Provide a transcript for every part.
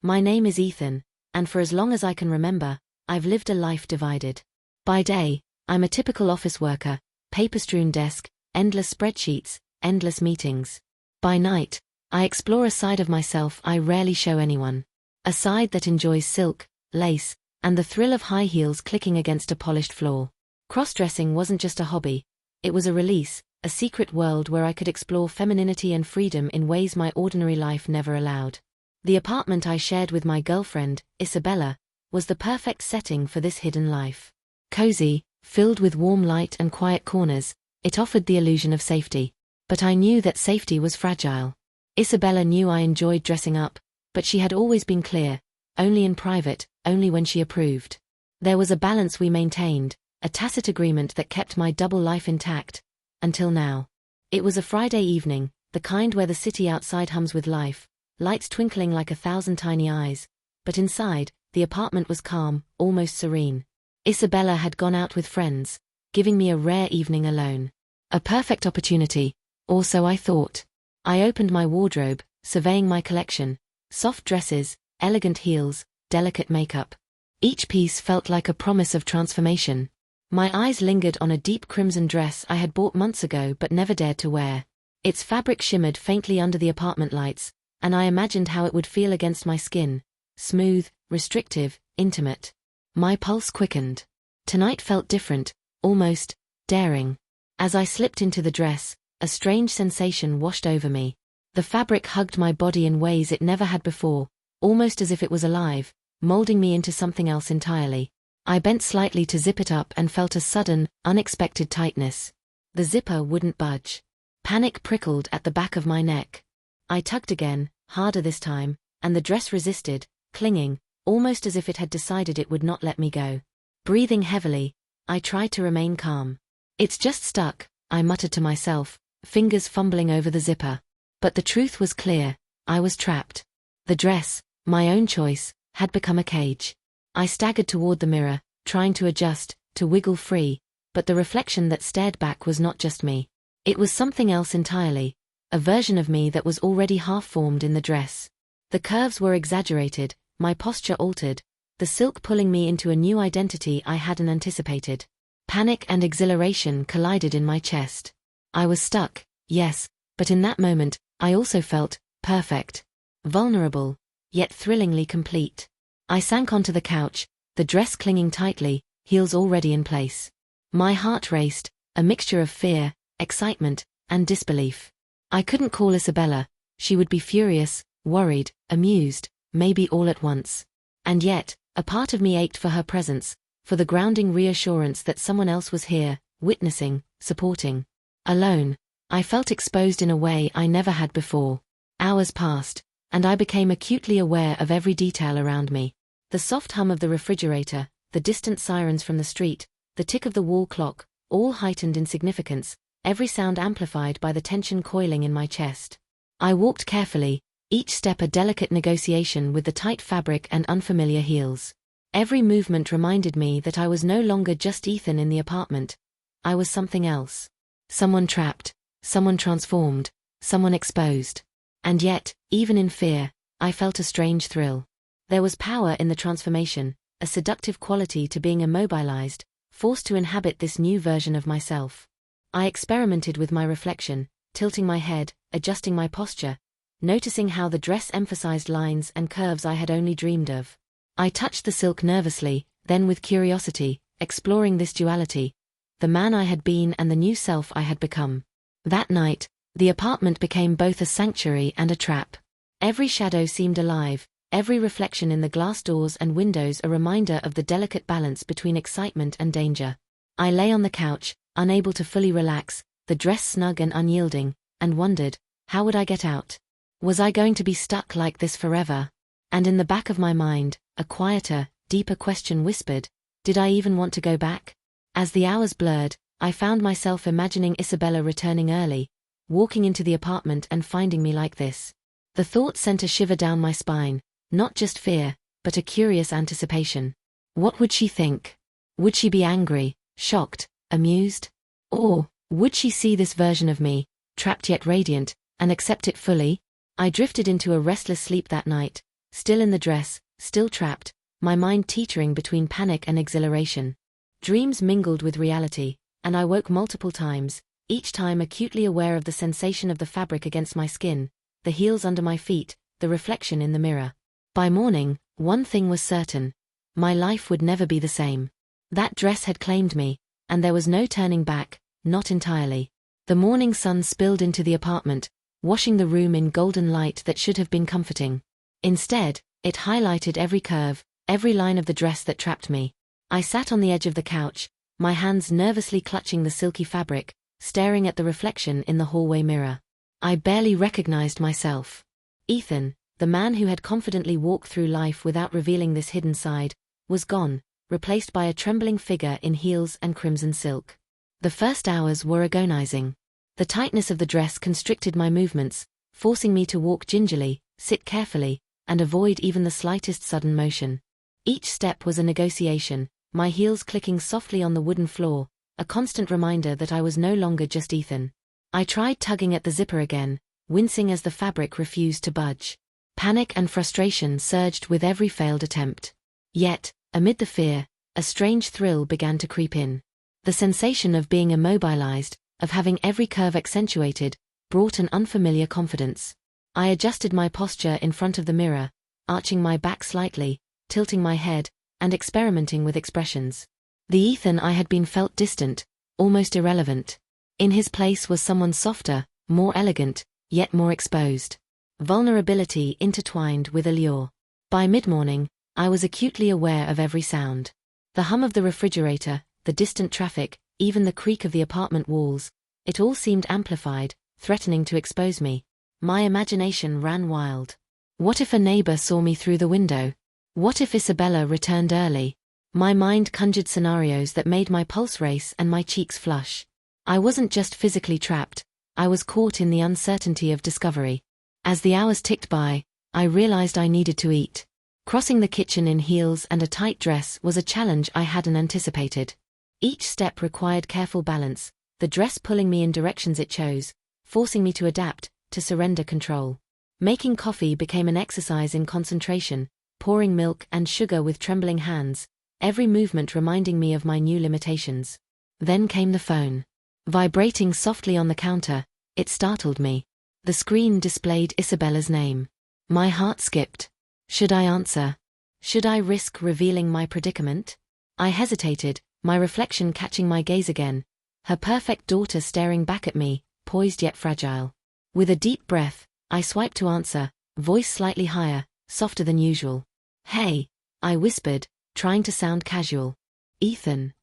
My name is Ethan, and for as long as I can remember, I've lived a life divided. By day, I'm a typical office worker, paper-strewn desk, endless spreadsheets, endless meetings. By night, I explore a side of myself I rarely show anyone. A side that enjoys silk, lace, and the thrill of high heels clicking against a polished floor. Cross-dressing wasn't just a hobby, it was a release, a secret world where I could explore femininity and freedom in ways my ordinary life never allowed. The apartment I shared with my girlfriend, Isabella, was the perfect setting for this hidden life. Cozy, filled with warm light and quiet corners, it offered the illusion of safety. But I knew that safety was fragile. Isabella knew I enjoyed dressing up, but she had always been clear, only in private, only when she approved. There was a balance we maintained, a tacit agreement that kept my double life intact, until now. It was a Friday evening, the kind where the city outside hums with life, lights twinkling like 1,000 tiny eyes, but inside, the apartment was calm, almost serene. Isabella had gone out with friends, giving me a rare evening alone. A perfect opportunity, or so I thought. I opened my wardrobe, surveying my collection, soft dresses, elegant heels, delicate makeup. Each piece felt like a promise of transformation. My eyes lingered on a deep crimson dress I had bought months ago but never dared to wear. Its fabric shimmered faintly under the apartment lights, and I imagined how it would feel against my skin. Smooth, restrictive, intimate. My pulse quickened. Tonight felt different, almost daring. As I slipped into the dress, a strange sensation washed over me. The fabric hugged my body in ways it never had before, almost as if it was alive, molding me into something else entirely. I bent slightly to zip it up and felt a sudden, unexpected tightness. The zipper wouldn't budge. Panic prickled at the back of my neck. I tugged again, harder this time, and the dress resisted, clinging, almost as if it had decided it would not let me go. Breathing heavily, I tried to remain calm. "It's just stuck," I muttered to myself, fingers fumbling over the zipper. But the truth was clear, I was trapped. The dress, my own choice, had become a cage. I staggered toward the mirror, trying to adjust, to wiggle free, but the reflection that stared back was not just me. It was something else entirely, a version of me that was already half-formed in the dress. The curves were exaggerated, my posture altered, the silk pulling me into a new identity I hadn't anticipated. Panic and exhilaration collided in my chest. I was stuck, yes, but in that moment, I also felt perfect. Vulnerable, yet thrillingly complete. I sank onto the couch, the dress clinging tightly, heels already in place. My heart raced, a mixture of fear, excitement, and disbelief. I couldn't call Isabella, she would be furious, worried, amused, maybe all at once. And yet, a part of me ached for her presence, for the grounding reassurance that someone else was here, witnessing, supporting. Alone, I felt exposed in a way I never had before. Hours passed, and I became acutely aware of every detail around me. The soft hum of the refrigerator, the distant sirens from the street, the tick of the wall clock, all heightened in significance, every sound amplified by the tension coiling in my chest. I walked carefully, each step a delicate negotiation with the tight fabric and unfamiliar heels. Every movement reminded me that I was no longer just Ethan in the apartment. I was something else. Someone trapped, someone transformed, someone exposed. And yet, even in fear, I felt a strange thrill. There was power in the transformation, a seductive quality to being immobilized, forced to inhabit this new version of myself. I experimented with my reflection, tilting my head, adjusting my posture, noticing how the dress emphasized lines and curves I had only dreamed of. I touched the silk nervously, then with curiosity, exploring this duality, the man I had been and the new self I had become. That night, the apartment became both a sanctuary and a trap. Every shadow seemed alive, every reflection in the glass doors and windows a reminder of the delicate balance between excitement and danger. I lay on the couch, unable to fully relax, the dress snug and unyielding, and wondered, how would I get out? Was I going to be stuck like this forever? And in the back of my mind, a quieter, deeper question whispered, did I even want to go back? As the hours blurred, I found myself imagining Isabella returning early, walking into the apartment and finding me like this. The thought sent a shiver down my spine, not just fear, but a curious anticipation. What would she think? Would she be angry, shocked, amused? Or, would she see this version of me, trapped yet radiant, and accept it fully? I drifted into a restless sleep that night, Still in the dress, still trapped, my mind teetering between panic and exhilaration. Dreams mingled with reality, and I woke multiple times, each time acutely aware of the sensation of the fabric against my skin, the heels under my feet, the reflection in the mirror. By morning, one thing was certain. My life would never be the same. That dress had claimed me, and there was no turning back, not entirely. The morning sun spilled into the apartment, washing the room in golden light that should have been comforting. Instead, it highlighted every curve, every line of the dress that trapped me. I sat on the edge of the couch, my hands nervously clutching the silky fabric, staring at the reflection in the hallway mirror. I barely recognized myself. Ethan, the man who had confidently walked through life without revealing this hidden side, was gone, replaced by a trembling figure in heels and crimson silk. The first hours were agonizing. The tightness of the dress constricted my movements, forcing me to walk gingerly, sit carefully, and avoid even the slightest sudden motion. Each step was a negotiation, my heels clicking softly on the wooden floor, a constant reminder that I was no longer just Ethan. I tried tugging at the zipper again, wincing as the fabric refused to budge. Panic and frustration surged with every failed attempt. Yet, amid the fear, a strange thrill began to creep in. The sensation of being immobilized, of having every curve accentuated, brought an unfamiliar confidence. I adjusted my posture in front of the mirror, arching my back slightly, tilting my head, and experimenting with expressions. The Ethan I had been felt distant, almost irrelevant. In his place was someone softer, more elegant, yet more exposed. Vulnerability intertwined with allure. By mid-morning, I was acutely aware of every sound. The hum of the refrigerator, the distant traffic, even the creak of the apartment walls, it all seemed amplified, threatening to expose me. My imagination ran wild. What if a neighbor saw me through the window? What if Isabella returned early? My mind conjured scenarios that made my pulse race and my cheeks flush. I wasn't just physically trapped, I was caught in the uncertainty of discovery. As the hours ticked by, I realized I needed to eat. Crossing the kitchen in heels and a tight dress was a challenge I hadn't anticipated. Each step required careful balance, the dress pulling me in directions it chose, forcing me to adapt, to surrender control. Making coffee became an exercise in concentration, pouring milk and sugar with trembling hands, every movement reminding me of my new limitations. Then came the phone. Vibrating softly on the counter, it startled me. The screen displayed Isabella's name. My heart skipped. Should I answer? Should I risk revealing my predicament? I hesitated, my reflection catching my gaze again, her perfect daughter staring back at me, poised yet fragile. With a deep breath, I swiped to answer, voice slightly higher, softer than usual. Hey, I whispered, trying to sound casual. Ethan.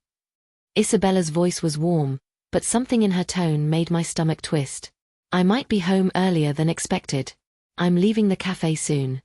Isabella's voice was warm, but something in her tone made my stomach twist. I might be home earlier than expected. I'm leaving the cafe soon.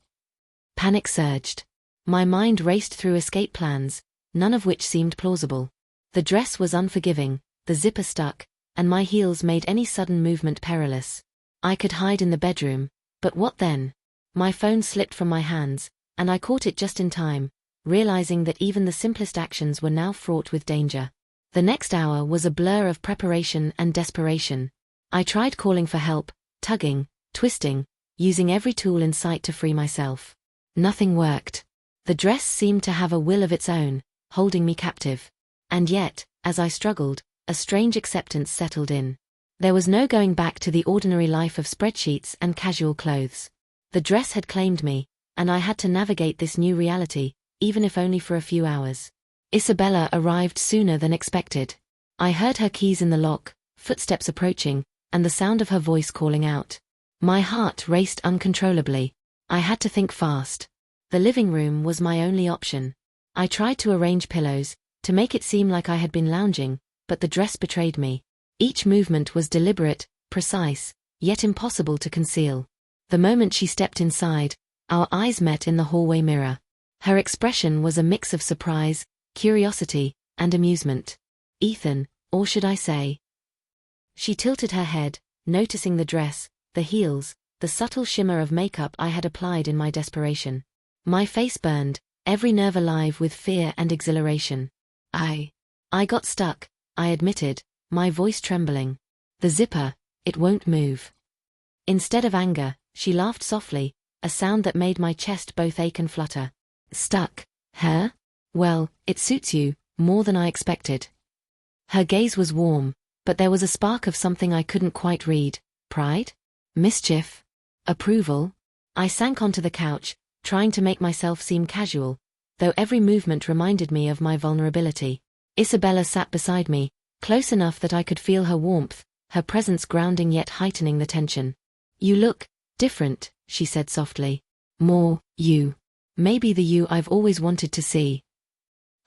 Panic surged. My mind raced through escape plans, none of which seemed plausible. The dress was unforgiving, the zipper stuck, and my heels made any sudden movement perilous. I could hide in the bedroom, but what then? My phone slipped from my hands, and I caught it just in time, realizing that even the simplest actions were now fraught with danger. The next hour was a blur of preparation and desperation. I tried calling for help, tugging, twisting, using every tool in sight to free myself. Nothing worked. The dress seemed to have a will of its own, holding me captive. And yet, as I struggled, a strange acceptance settled in. There was no going back to the ordinary life of spreadsheets and casual clothes. The dress had claimed me, and I had to navigate this new reality, even if only for a few hours. Isabella arrived sooner than expected. I heard her keys in the lock, footsteps approaching, and the sound of her voice calling out. My heart raced uncontrollably. I had to think fast. The living room was my only option. I tried to arrange pillows, to make it seem like I had been lounging, but the dress betrayed me. Each movement was deliberate, precise, yet impossible to conceal. The moment she stepped inside, our eyes met in the hallway mirror. Her expression was a mix of surprise, curiosity, and amusement. Ethan, or should I say? She tilted her head, noticing the dress, the heels, the subtle shimmer of makeup I had applied in my desperation. My face burned, every nerve alive with fear and exhilaration. I got stuck, I admitted, my voice trembling. The zipper, it won't move. Instead of anger, she laughed softly, a sound that made my chest both ache and flutter. Stuck. Hair? Well, it suits you, more than I expected. Her gaze was warm, but there was a spark of something I couldn't quite read. Pride? Mischief? Approval? I sank onto the couch, trying to make myself seem casual, though every movement reminded me of my vulnerability. Isabella sat beside me, close enough that I could feel her warmth, her presence grounding yet heightening the tension. You look different, she said softly. More you. Maybe the you I've always wanted to see.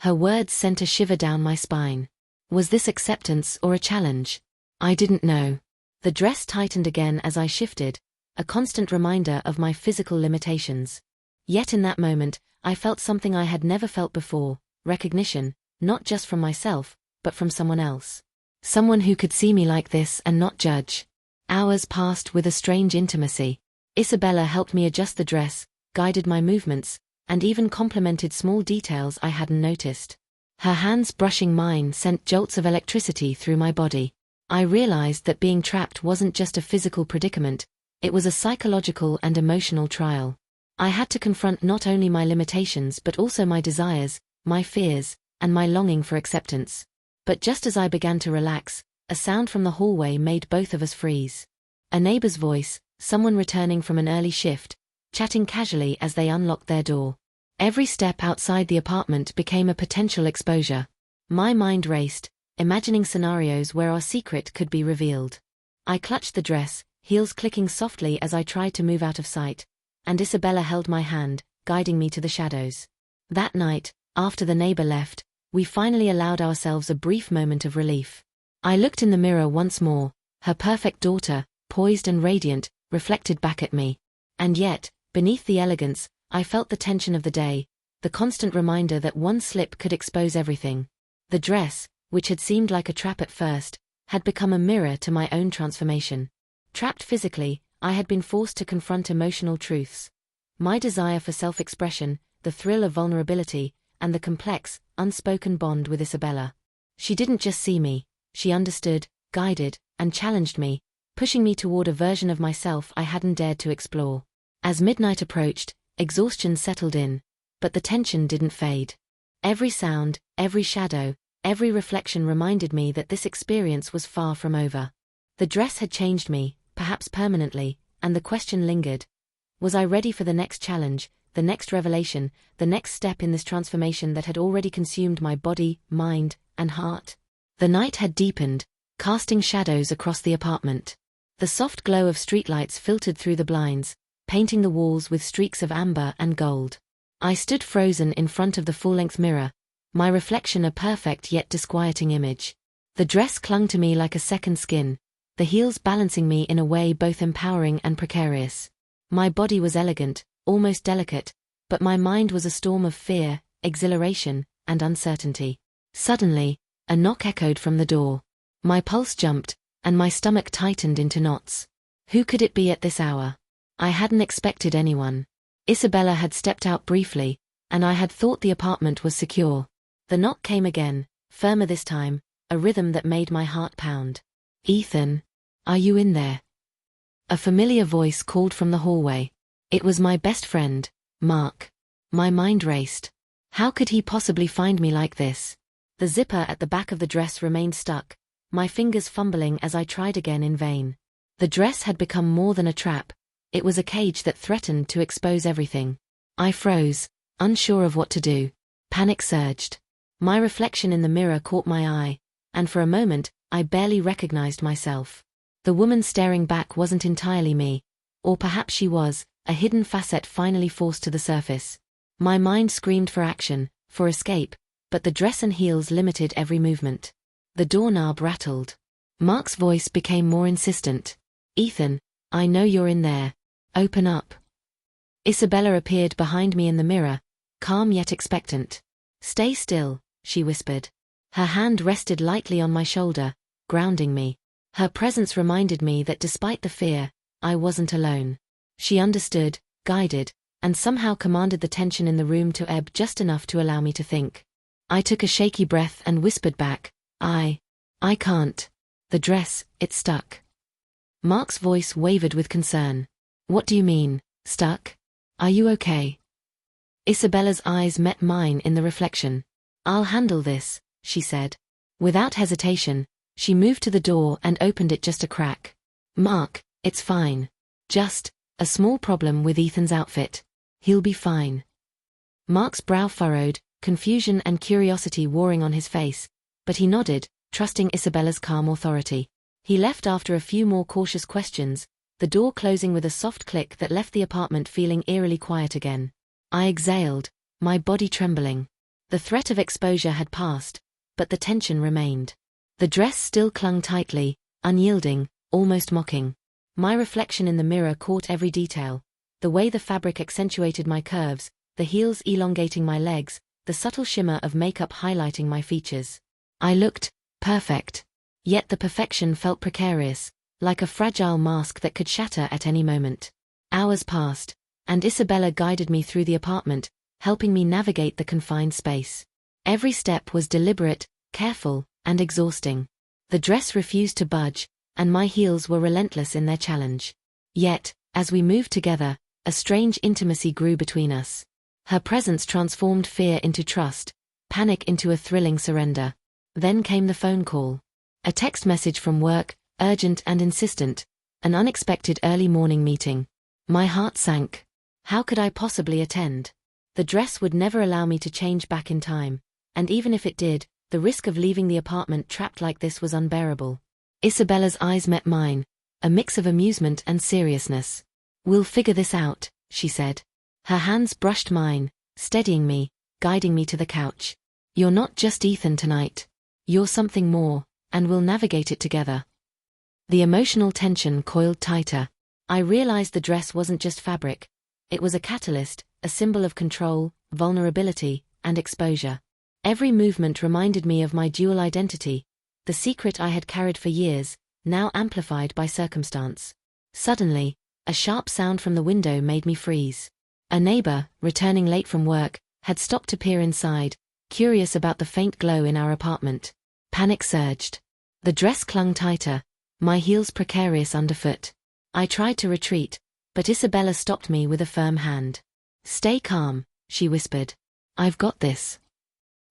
Her words sent a shiver down my spine. Was this acceptance or a challenge? I didn't know. The dress tightened again as I shifted, a constant reminder of my physical limitations. Yet in that moment, I felt something I had never felt before, recognition, not just from myself, but from someone else. Someone who could see me like this and not judge. Hours passed with a strange intimacy. Isabella helped me adjust the dress, guided my movements, and even complimented small details I hadn't noticed. Her hands brushing mine sent jolts of electricity through my body. I realized that being trapped wasn't just a physical predicament, it was a psychological and emotional trial. I had to confront not only my limitations but also my desires, my fears, and my longing for acceptance. But just as I began to relax, a sound from the hallway made both of us freeze. A neighbor's voice, someone returning from an early shift, chatting casually as they unlocked their door. Every step outside the apartment became a potential exposure. My mind raced, imagining scenarios where our secret could be revealed. I clutched the dress, heels clicking softly as I tried to move out of sight, and Isabella held my hand, guiding me to the shadows. That night, after the neighbor left, we finally allowed ourselves a brief moment of relief. I looked in the mirror once more, her perfect daughter, poised and radiant, reflected back at me. And yet, beneath the elegance, I felt the tension of the day, the constant reminder that one slip could expose everything. The dress, which had seemed like a trap at first, had become a mirror to my own transformation. Trapped physically, I had been forced to confront emotional truths. My desire for self-expression, the thrill of vulnerability, and the complex, unspoken bond with Isabella. She didn't just see me, she understood, guided, and challenged me, pushing me toward a version of myself I hadn't dared to explore. As midnight approached, exhaustion settled in, but the tension didn't fade. Every sound, every shadow, every reflection reminded me that this experience was far from over. The dress had changed me, perhaps permanently, and the question lingered. Was I ready for the next challenge, the next revelation, the next step in this transformation that had already consumed my body, mind, and heart? The night had deepened, casting shadows across the apartment. The soft glow of streetlights filtered through the blinds, painting the walls with streaks of amber and gold. I stood frozen in front of the full-length mirror, my reflection a perfect yet disquieting image. The dress clung to me like a second skin, the heels balancing me in a way both empowering and precarious. My body was elegant, almost delicate, but my mind was a storm of fear, exhilaration, and uncertainty. Suddenly, a knock echoed from the door. My pulse jumped, and my stomach tightened into knots. Who could it be at this hour? I hadn't expected anyone. Isabella had stepped out briefly, and I had thought the apartment was secure. The knock came again, firmer this time, a rhythm that made my heart pound. Ethan, are you in there? A familiar voice called from the hallway. It was my best friend, Mark. My mind raced. How could he possibly find me like this? The zipper at the back of the dress remained stuck, my fingers fumbling as I tried again in vain. The dress had become more than a trap. It was a cage that threatened to expose everything. I froze, unsure of what to do. Panic surged. My reflection in the mirror caught my eye, and for a moment, I barely recognized myself. The woman staring back wasn't entirely me, or perhaps she was, a hidden facet finally forced to the surface. My mind screamed for action, for escape, but the dress and heels limited every movement. The doorknob rattled. Mark's voice became more insistent. Ethan, I know you're in there. Open up. Isabella appeared behind me in the mirror, calm yet expectant. Stay still, she whispered. Her hand rested lightly on my shoulder, grounding me. Her presence reminded me that despite the fear, I wasn't alone. She understood, guided, and somehow commanded the tension in the room to ebb just enough to allow me to think. I took a shaky breath and whispered back, I can't. The dress, it's stuck. Mark's voice wavered with concern. What do you mean, stuck? Are you okay? Isabella's eyes met mine in the reflection. I'll handle this, she said. Without hesitation, she moved to the door and opened it just a crack. Mark, it's fine. Just a small problem with Ethan's outfit. He'll be fine. Mark's brow furrowed, confusion and curiosity warring on his face, but he nodded, trusting Isabella's calm authority. He left after a few more cautious questions, the door closing with a soft click that left the apartment feeling eerily quiet again. I exhaled, my body trembling. The threat of exposure had passed, but the tension remained. The dress still clung tightly, unyielding, almost mocking. My reflection in the mirror caught every detail. The way the fabric accentuated my curves, the heels elongating my legs, the subtle shimmer of makeup highlighting my features. I looked perfect. Yet the perfection felt precarious, like a fragile mask that could shatter at any moment. Hours passed, and Isabella guided me through the apartment, helping me navigate the confined space. Every step was deliberate, careful, and exhausting. The dress refused to budge, and my heels were relentless in their challenge. Yet, as we moved together, a strange intimacy grew between us. Her presence transformed fear into trust, panic into a thrilling surrender. Then came the phone call. A text message from work, urgent and insistent, an unexpected early morning meeting. My heart sank. How could I possibly attend? The dress would never allow me to change back in time, and even if it did, the risk of leaving the apartment trapped like this was unbearable. Isabella's eyes met mine, a mix of amusement and seriousness. We'll figure this out, she said. Her hands brushed mine, steadying me, guiding me to the couch. You're not just Ethan tonight. You're something more, and we'll navigate it together. The emotional tension coiled tighter. I realized the dress wasn't just fabric. It was a catalyst, a symbol of control, vulnerability, and exposure. Every movement reminded me of my dual identity, the secret I had carried for years, now amplified by circumstance. Suddenly, a sharp sound from the window made me freeze. A neighbor, returning late from work, had stopped to peer inside, curious about the faint glow in our apartment. Panic surged. The dress clung tighter, my heels precarious underfoot. I tried to retreat, but Isabella stopped me with a firm hand. Stay calm, she whispered. I've got this.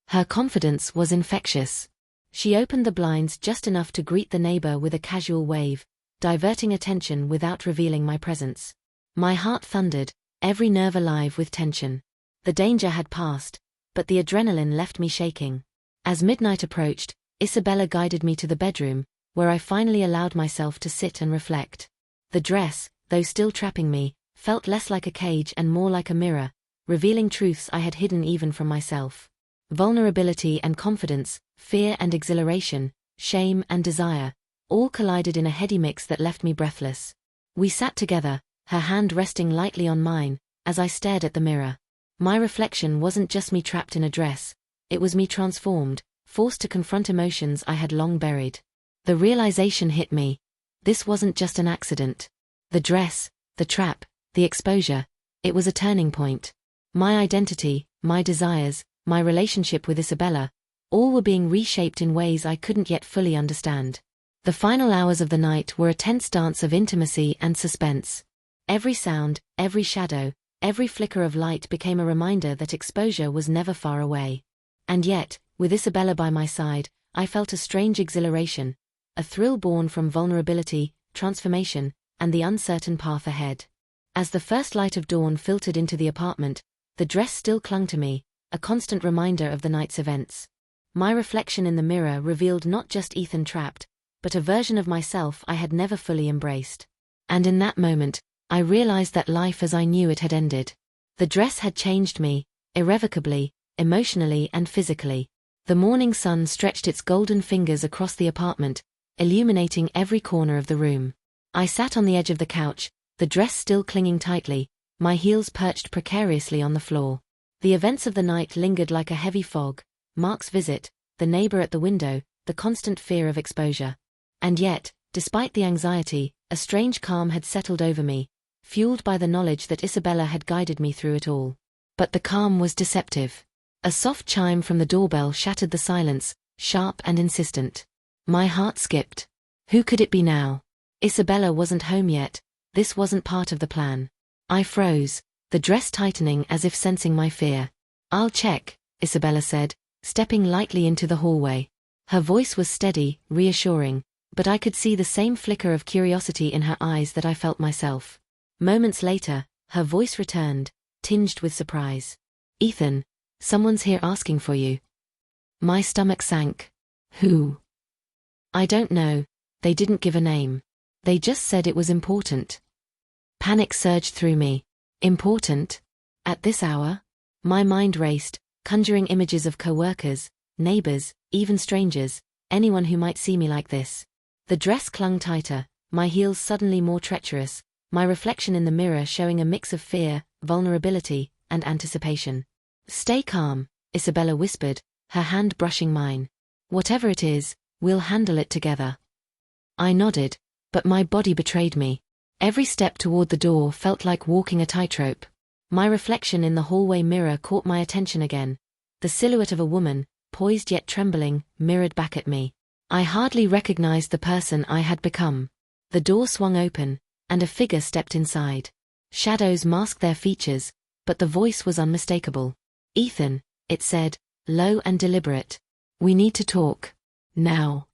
Her confidence was infectious. She opened the blinds just enough to greet the neighbor with a casual wave, diverting attention without revealing my presence. My heart thundered, every nerve alive with tension. The danger had passed, but the adrenaline left me shaking. As midnight approached, Isabella guided me to the bedroom, where I finally allowed myself to sit and reflect. The dress, though still trapping me, felt less like a cage and more like a mirror, revealing truths I had hidden even from myself. Vulnerability and confidence, fear and exhilaration, shame and desire, all collided in a heady mix that left me breathless. We sat together, her hand resting lightly on mine, as I stared at the mirror. My reflection wasn't just me trapped in a dress, it was me transformed, forced to confront emotions I had long buried. The realization hit me. This wasn't just an accident. The dress, the trap, the exposure, it was a turning point. My identity, my desires, my relationship with Isabella, all were being reshaped in ways I couldn't yet fully understand. The final hours of the night were a tense dance of intimacy and suspense. Every sound, every shadow, every flicker of light became a reminder that exposure was never far away. And yet, with Isabella by my side, I felt a strange exhilaration, a thrill born from vulnerability, transformation, and the uncertain path ahead. As the first light of dawn filtered into the apartment, the dress still clung to me, a constant reminder of the night's events. My reflection in the mirror revealed not just Ethan trapped, but a version of myself I had never fully embraced. And in that moment, I realized that life as I knew it had ended. The dress had changed me, irrevocably, emotionally and physically. The morning sun stretched its golden fingers across the apartment, illuminating every corner of the room. I sat on the edge of the couch, the dress still clinging tightly, my heels perched precariously on the floor. The events of the night lingered like a heavy fog, Mark's visit, the neighbor at the window, the constant fear of exposure. And yet, despite the anxiety, a strange calm had settled over me, fueled by the knowledge that Isabella had guided me through it all. But the calm was deceptive. A soft chime from the doorbell shattered the silence, sharp and insistent. My heart skipped. Who could it be now? Isabella wasn't home yet, this wasn't part of the plan. I froze, the dress tightening as if sensing my fear. "I'll check," Isabella said, stepping lightly into the hallway. Her voice was steady, reassuring, but I could see the same flicker of curiosity in her eyes that I felt myself. Moments later, her voice returned, tinged with surprise. "Ethan, someone's here asking for you." My stomach sank. "Who?" "I don't know. They didn't give a name. They just said it was important." Panic surged through me. Important? At this hour? My mind raced, conjuring images of co-workers, neighbors, even strangers, anyone who might see me like this. The dress clung tighter, my heels suddenly more treacherous, my reflection in the mirror showing a mix of fear, vulnerability, and anticipation. "Stay calm," Isabella whispered, her hand brushing mine. "Whatever it is, we'll handle it together." I nodded, but my body betrayed me. Every step toward the door felt like walking a tightrope. My reflection in the hallway mirror caught my attention again. The silhouette of a woman, poised yet trembling, mirrored back at me. I hardly recognized the person I had become. The door swung open, and a figure stepped inside. Shadows masked their features, but the voice was unmistakable. "Ethan," it said, low and deliberate. "We need to talk. Now."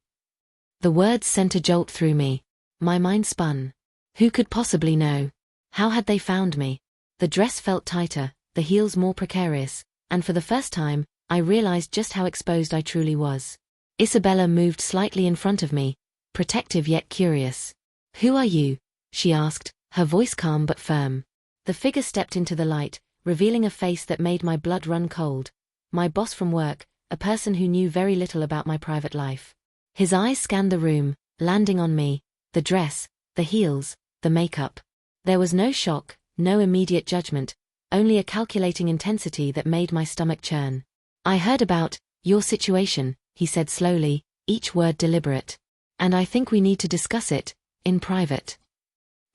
The words sent a jolt through me. My mind spun. Who could possibly know? How had they found me? The dress felt tighter, the heels more precarious, and for the first time, I realized just how exposed I truly was. Isabella moved slightly in front of me, protective yet curious. "Who are you?" she asked, her voice calm but firm. The figure stepped into the light, revealing a face that made my blood run cold. My boss from work, a person who knew very little about my private life. His eyes scanned the room, landing on me, the dress, the heels, the makeup. There was no shock, no immediate judgment, only a calculating intensity that made my stomach churn. "I heard about your situation," he said slowly, each word deliberate. "And I think we need to discuss it, in private."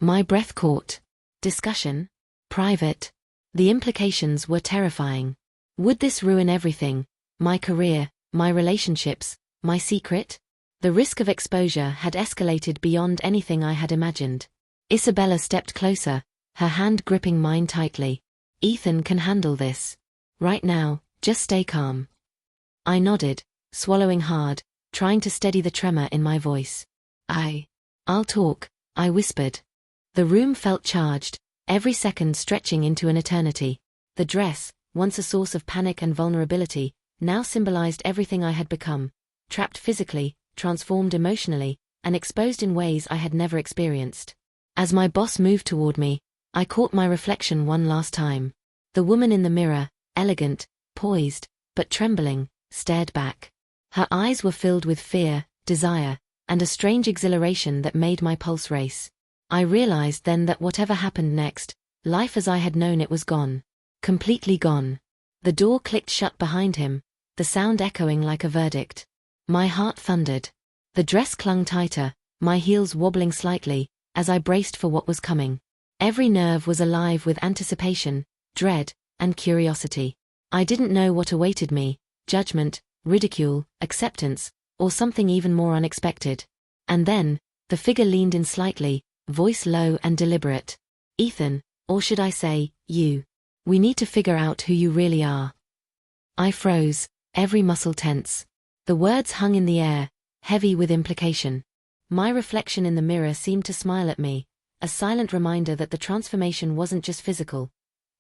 My breath caught. Discussion? Private? The implications were terrifying. Would this ruin everything? My career, my relationships, my secret? The risk of exposure had escalated beyond anything I had imagined. Isabella stepped closer, her hand gripping mine tightly. "Ethan can handle this. Right now, just stay calm." I nodded, swallowing hard, trying to steady the tremor in my voice. I'll talk," I whispered. The room felt charged, every second stretching into an eternity. The dress, once a source of panic and vulnerability, now symbolized everything I had become, trapped physically, transformed emotionally, and exposed in ways I had never experienced. As my boss moved toward me, I caught my reflection one last time. The woman in the mirror, elegant, poised, but trembling, stared back. Her eyes were filled with fear, desire, and a strange exhilaration that made my pulse race. I realized then that whatever happened next, life as I had known it was gone. Completely gone. The door clicked shut behind him, the sound echoing like a verdict. My heart thundered. The dress clung tighter, my heels wobbling slightly, as I braced for what was coming. Every nerve was alive with anticipation, dread, and curiosity. I didn't know what awaited me, judgment, ridicule, acceptance, or something even more unexpected. And then, the figure leaned in slightly, voice low and deliberate. "Ethan, or should I say, you. We need to figure out who you really are." I froze, every muscle tense. The words hung in the air, heavy with implication. My reflection in the mirror seemed to smile at me, a silent reminder that the transformation wasn't just physical.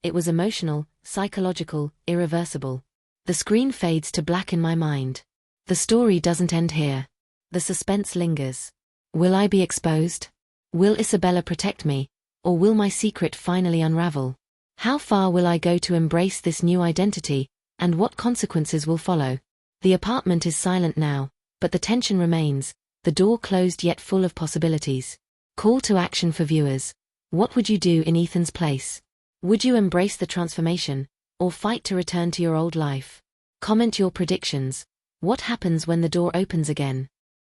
It was emotional, psychological, irreversible. The screen fades to black in my mind. The story doesn't end here. The suspense lingers. Will I be exposed? Will Isabella protect me, or will my secret finally unravel? How far will I go to embrace this new identity, and what consequences will follow? The apartment is silent now, but the tension remains, the door closed yet full of possibilities. Call to action for viewers. What would you do in Ethan's place? Would you embrace the transformation, or fight to return to your old life? Comment your predictions. What happens when the door opens again?